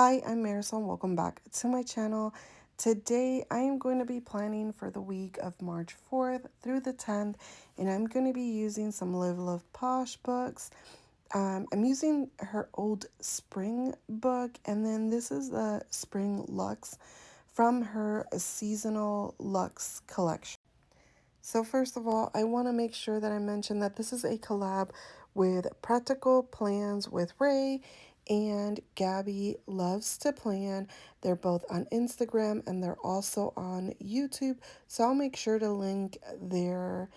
Hi, I'm Marysol. Welcome back to my channel. Today, I am going to be planning for the week of March 4th through the 10th, and I'm going to be using some Live Love Posh books. I'm using her old spring book, and then this is the spring Luxe from her seasonal Luxe collection. So first of all, I want to make sure that I mention that this is a collab with Practical Plans with Ray and Gabby Loves to Plan. They're both on Instagram and they're also on YouTube. So I'll make sure to link their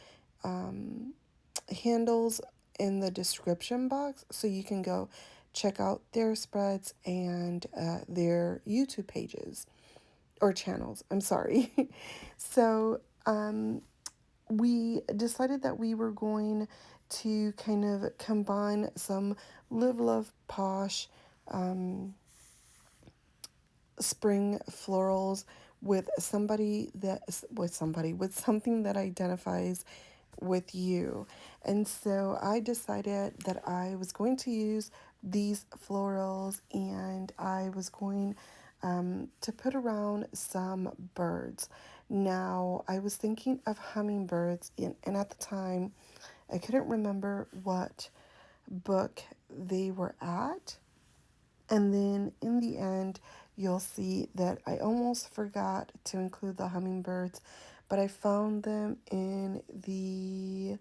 handles in the description box so you can go check out their spreads and their YouTube pages or channels. I'm sorry. So, we decided that we were going to kind of combine some Live Love Posh spring florals with something that identifies with you. And so I decided that I was going to use these florals and I was going to put around some birds. Now, I was thinking of hummingbirds, and at the time, I couldn't remember what book they were at. And then in the end, you'll see that I almost forgot to include the hummingbirds, but I found them in the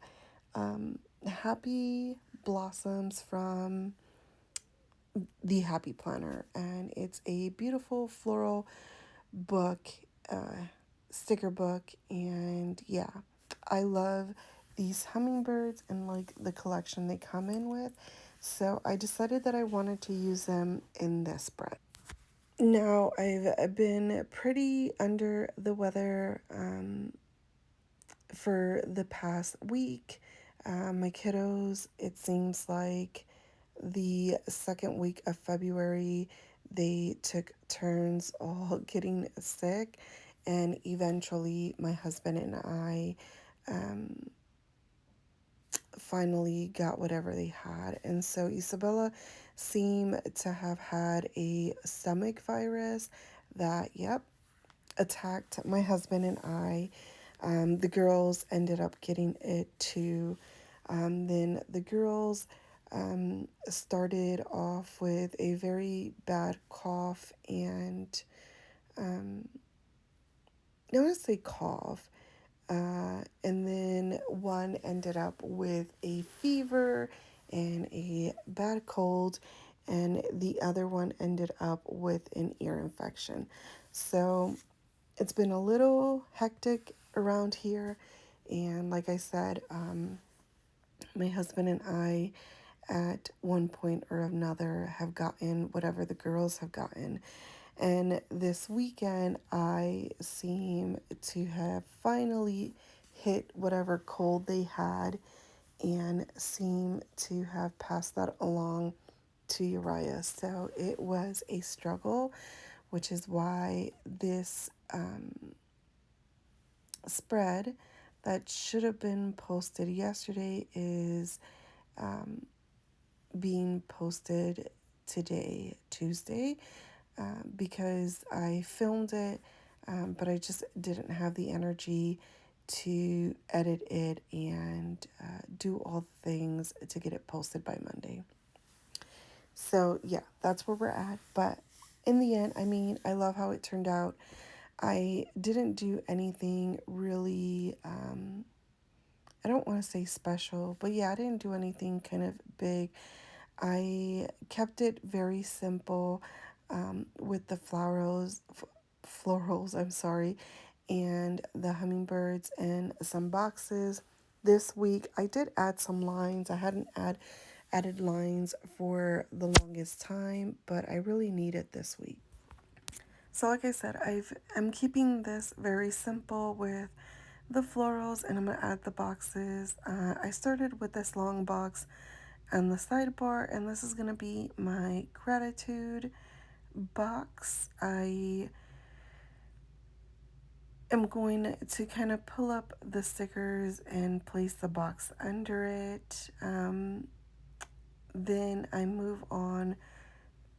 Happy Blossoms from the Happy Planner. And it's a beautiful floral book, sticker book. And yeah, I love these hummingbirds and like the collection they come in with. So I decided that I wanted to use them in this spread. Now, I've been pretty under the weather for the past week. My kiddos, it seems like the second week of February, they took turns all getting sick, and eventually, my husband and I finally got whatever they had. And so Isabella seemed to have had a stomach virus that, yep, attacked my husband and I. The girls ended up getting it too. Then the girls started off with a very bad cough and I want to say cough. And then one ended up with a fever and a bad cold, and the other one ended up with an ear infection. So it's been a little hectic around here. And like I said, my husband and I, at one point or another, have gotten whatever the girls have gotten. And this weekend, I seem to have finally hit whatever cold they had and seem to have passed that along to Uriah. So it was a struggle, which is why this spread that should have been posted yesterday is being posted today, Tuesday, because I filmed it, but I just didn't have the energy to edit it and do all the things to get it posted by Monday. So, yeah, that's where we're at. But in the end, I mean, I love how it turned out. I didn't do anything really, I don't want to say special, but yeah, I didn't do anything kind of big. I kept it very simple with the florals, I'm sorry, and the hummingbirds and some boxes. This week, I did add some lines. I hadn't added lines for the longest time, but I really need it this week. So like I said, I'm keeping this very simple with the florals, and I'm going to add the boxes. I started with this long box and the sidebar, and this is going to be my gratitude box. I am going to kind of pull up the stickers and place the box under it. Then I move on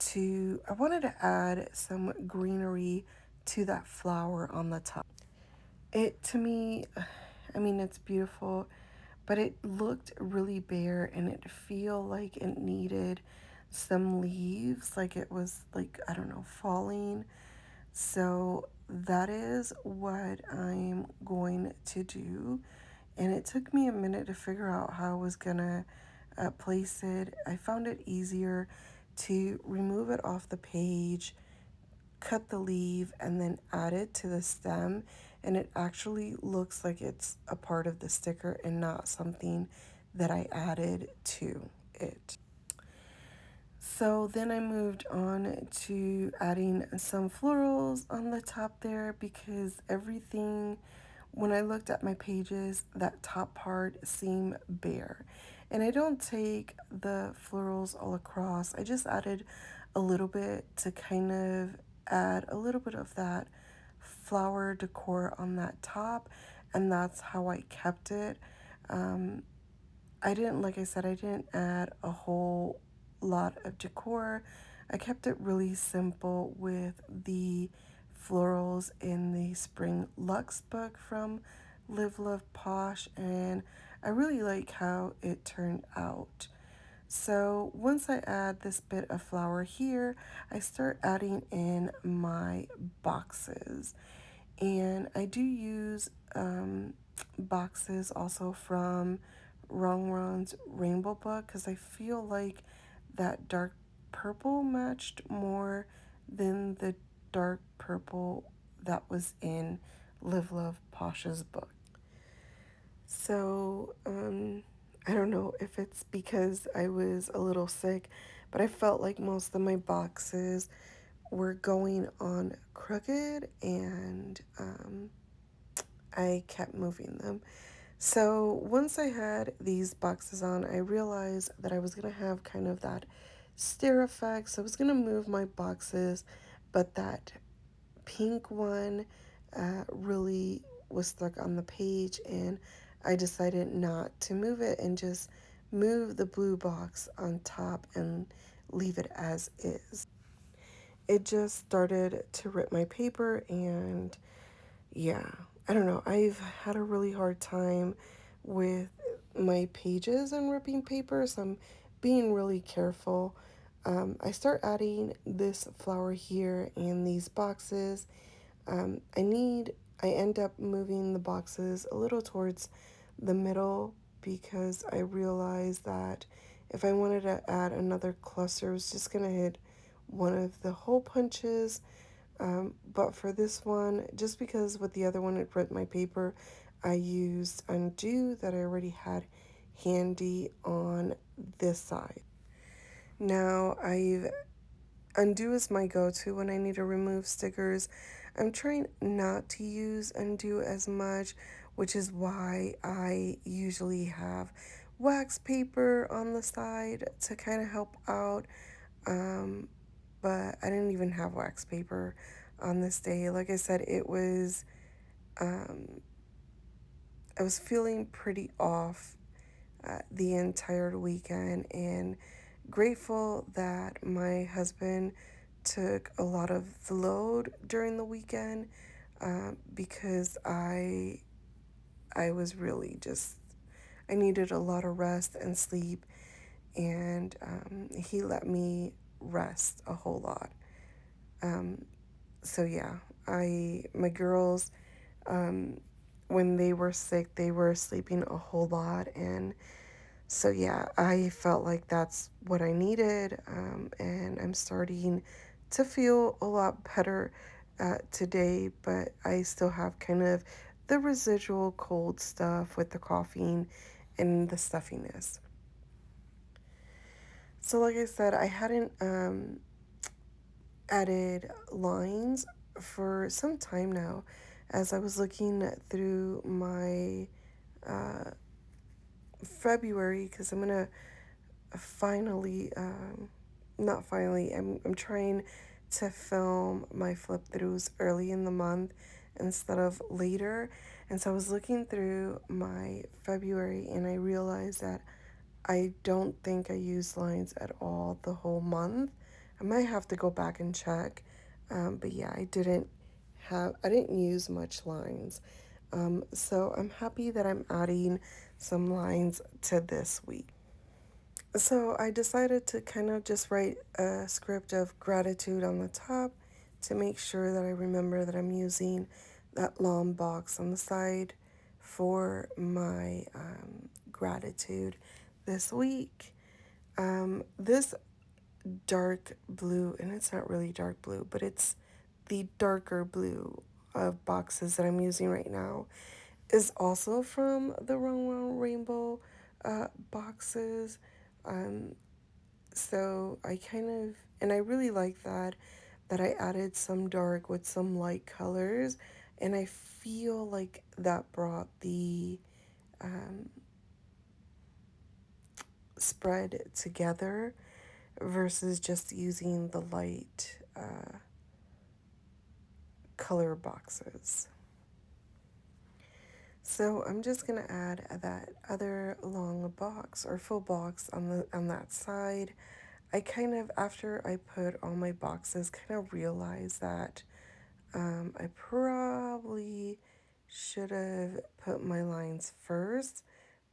I wanted to add some greenery to that flower on the top. It, to me, I mean, it's beautiful, but it looked really bare and it feel like it needed some leaves, like it was like, I don't know, falling. So that is what I'm going to do. And it took me a minute to figure out how I was gonna place it. I found it easier to remove it off the page, cut the leaf, and then add it to the stem. And it actually looks like it's a part of the sticker and not something that I added to it. So then I moved on to adding some florals on the top there because everything, when I looked at my pages, that top part seemed bare. And I don't take the florals all across. I just added a little bit to kind of add a little bit of that flower decor on that top. And that's how I kept it. Um, I didn't, like I said, I didn't add a whole lot of decor. I kept it really simple with the florals in the Spring Luxe book from Live Love Posh, and I really like how it turned out. So once I add this bit of flower here, I start adding in my boxes. And I do use boxes also from Wrong Run's Rainbow Book because I feel like that dark purple matched more than the dark purple that was in Live Love Posh's book. So, I don't know if it's because I was a little sick, but I felt like most of my boxes were going on crooked and I kept moving them. So once I had these boxes on, I realized that I was going to have kind of that stare effect. So I was going to move my boxes, but that pink one really was stuck on the page, and I decided not to move it and just move the blue box on top and leave it as is. It just started to rip my paper, and yeah, I don't know. I've had a really hard time with my pages and ripping paper, so I'm being really careful. I start adding this flower here in these boxes. I end up moving the boxes a little towards the middle because I realized that if I wanted to add another cluster, it was just going to hit one of the hole punches. But for this one, just because with the other one it ripped my paper, I used undo that I already had handy on this side. Now I undo is my go-to when I need to remove stickers. I'm trying not to use undo as much, which is why I usually have wax paper on the side to kind of help out. Um, but I didn't even have wax paper on this day. Like I said, um, I was feeling pretty off the entire weekend, and grateful that my husband took a lot of the load during the weekend because I was really just I needed a lot of rest and sleep, and he let me rest a whole lot. Um, so yeah, I my girls um, when they were sick, they were sleeping a whole lot, and so yeah, I felt like that's what I needed, and I'm starting to feel a lot better today, but I still have kind of the residual cold stuff with the coughing and the stuffiness. So, like I said, I hadn't added lines for some time now as I was looking through my uh, February because I'm gonna finally, not finally, I'm trying to film my flip throughs early in the month instead of later. And so I was looking through my February and I realized that I don't think I used lines at all the whole month. I might have to go back and check. But yeah, I didn't use much lines. So I'm happy that I'm adding some lines to this week. So I decided to kind of just write a script of gratitude on the top to make sure that I remember that I'm using that long box on the side for my gratitude this week. This dark blue, and it's not really dark blue, but it's the darker blue of boxes that I'm using right now, is also from the Round Rainbow boxes. Um, so I kind of, and I really like that I added some dark with some light colors, and I feel like that brought the spread together versus just using the light color boxes. So I'm just gonna add that other long box or full box on that side. I kind of, after I put all my boxes, kind of realized that I probably should have put my lines first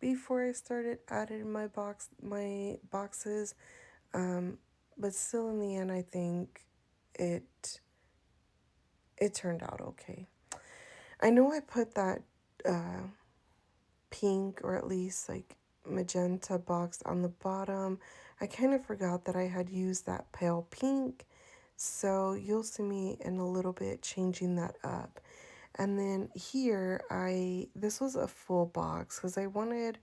before I started adding my boxes. Um, but still, in the end, I think it it turned out okay. I know I put that uh, pink, or at least like magenta box on the bottom. I kind of forgot that I had used that pale pink. So you'll see me in a little bit changing that up. And then here, this was a full box because I wanted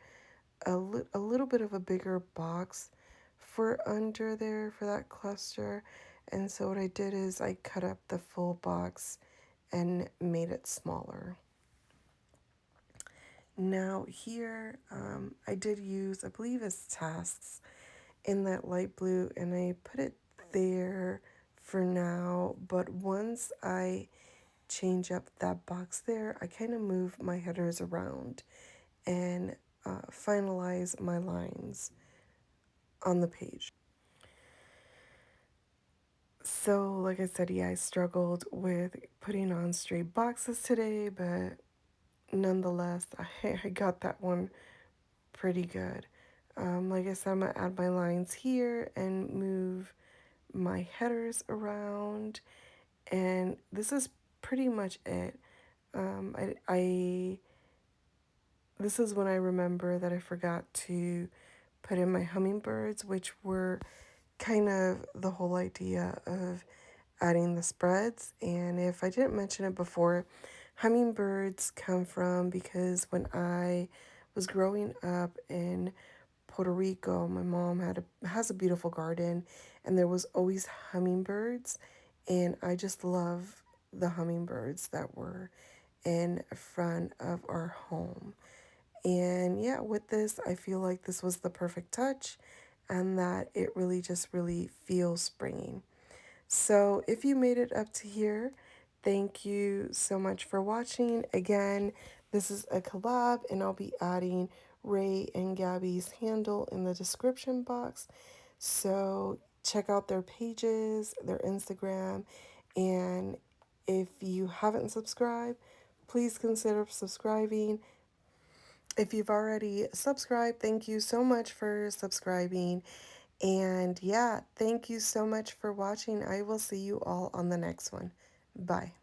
a little bit of a bigger box for under there for that cluster. And so what I did is I cut up the full box and made it smaller. Now here, I did use, I believe it's tasks in that light blue, and I put it there for now. But once I change up that box there, I kind of move my headers around and finalize my lines on the page. So, like I said, yeah, I struggled with putting on straight boxes today, but nonetheless, I got that one pretty good. Like I said, I'm gonna add my lines here and move my headers around, and this is pretty much it. I this is when I remember that I forgot to put in my hummingbirds, which were kind of the whole idea of adding the spreads. And if I didn't mention it before, hummingbirds come from because when I was growing up in Puerto Rico, my mom has a beautiful garden, and there was always hummingbirds, and I just love the hummingbirds that were in front of our home. And yeah, with this, I feel like this was the perfect touch, and that it really just really feels springy. So if you made it up to here, thank you so much for watching. Again, this is a collab, and I'll be adding Ray and Gabby's handle in the description box. So check out their pages, their Instagram, and if you haven't subscribed, please consider subscribing. If you've already subscribed, thank you so much for subscribing. And yeah, thank you so much for watching. I will see you all on the next one. Bye.